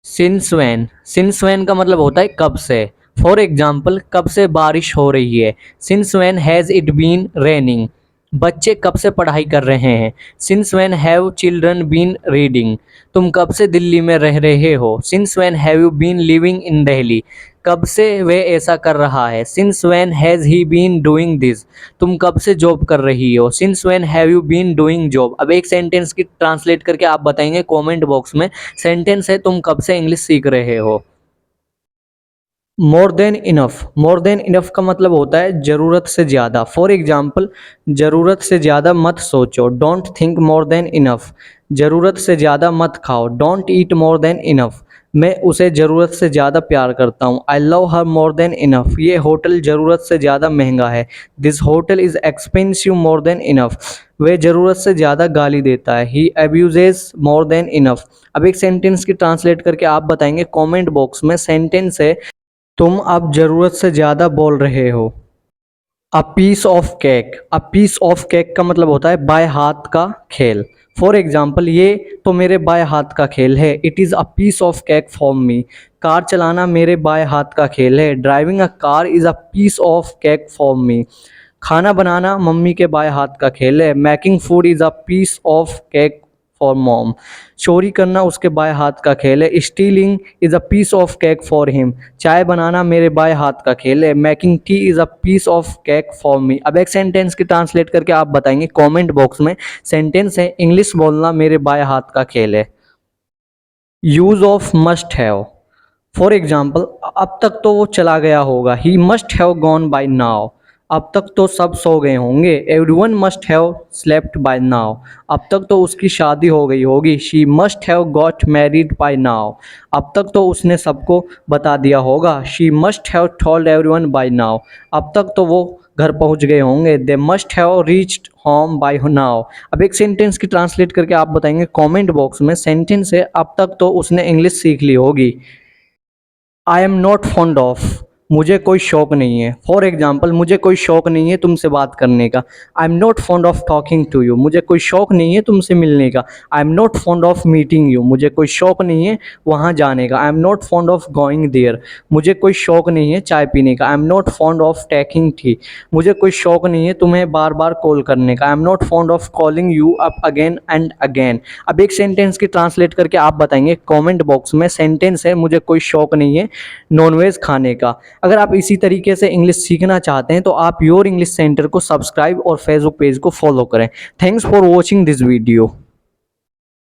Since van का मतलब होता है कब से। फॉर एग्जाम्पल, कब से बारिश हो रही है। Since when has it been raining. बच्चे कब से पढ़ाई कर रहे हैं। Since when have children been reading. तुम कब से दिल्ली में रह रहे हो। Since when have you been living in Delhi. कब से वह ऐसा कर रहा है। Since when has he been doing this. तुम कब से जॉब कर रही हो। Since when have you been doing job. अब एक सेंटेंस की ट्रांसलेट करके आप बताएंगे कमेंट बॉक्स में। सेंटेंस है, तुम कब से इंग्लिश सीख रहे हो। More than enough. More than enough का मतलब होता है ज़रूरत से ज़्यादा। फॉर एग्जाम्पल, ज़रूरत से ज़्यादा मत सोचो। Don't think more than enough. ज़रूरत से ज़्यादा मत खाओ। Don't eat more than enough. मैं उसे ज़रूरत से ज़्यादा प्यार करता हूँ। I love her more than enough. ये होटल ज़रूरत से ज़्यादा महंगा है। This hotel is expensive more than enough. वह ज़रूरत से ज़्यादा गाली देता है। ही अब्यूजेस मोर देन इनफ। अब एक सेंटेंस की ट्रांसलेट करके आप बताएंगे कमेंट बॉक्स में। सेंटेंस है, तुम अब ज़रूरत से ज़्यादा बोल रहे हो। A piece of cake. A piece of cake का मतलब होता है बाएं हाथ का खेल। फॉर एग्जाम्पल, ये तो मेरे बाएं हाथ का खेल है। It is a piece of cake for me. Car चलाना मेरे बाएं हाथ का खेल है। Driving a car is a piece of cake for me. खाना बनाना मम्मी के बाएं हाथ का खेल है। Making food is a piece of cake for mom. चोरी करना उसके बाएं हाथ का खेल है। Stealing is a piece of cake for him. चाय बनाना मेरे बाएं हाथ का खेल है। Making tea is a piece of cake for me. अब एक सेंटेंस की ट्रांसलेट करके आप बताएंगे कमेंट बॉक्स में। सेंटेंस है, इंग्लिश बोलना मेरे बाएं हाथ का खेल है। Use of must have. For example, अब तक तो वो चला गया होगा। He must have gone by now. अब तक तो सब सो गए होंगे। Everyone must have slept by now. अब तक तो उसकी शादी हो गई होगी। She must have got married by now. अब तक तो उसने सबको बता दिया होगा। She must have told everyone by now. अब तक तो वो घर पहुंच गए होंगे। They must have reached home by now. अब एक सेंटेंस की ट्रांसलेट करके आप बताएंगे कमेंट बॉक्स में। सेंटेंस है, अब तक तो उसने इंग्लिश सीख ली होगी। आई एम नॉट फॉन्ड ऑफ। मुझे कोई शौक नहीं है। फॉर एग्जाम्पल, मुझे कोई शौक नहीं है तुमसे बात करने का। I am not fond of talking to you. मुझे कोई शौक नहीं है तुमसे मिलने का। I am not fond of meeting you. मुझे कोई शौक नहीं है वहाँ जाने का। I am not fond of going there. मुझे कोई शौक नहीं है चाय पीने का। I am not fond of taking tea. मुझे कोई शौक नहीं है तुम्हें बार बार कॉल करने का। I am not fond of calling you up again and again. अब एक सेंटेंस की ट्रांसलेट करके आप बताएंगे कमेंट बॉक्स में। सेंटेंस है, मुझे कोई शौक नहीं है नॉनवेज खाने का। अगर आप इसी तरीके से इंग्लिश सीखना चाहते हैं तो आप योर इंग्लिश सेंटर को सब्सक्राइब और फेसबुक पेज को फॉलो करें। Thanks for watching this video.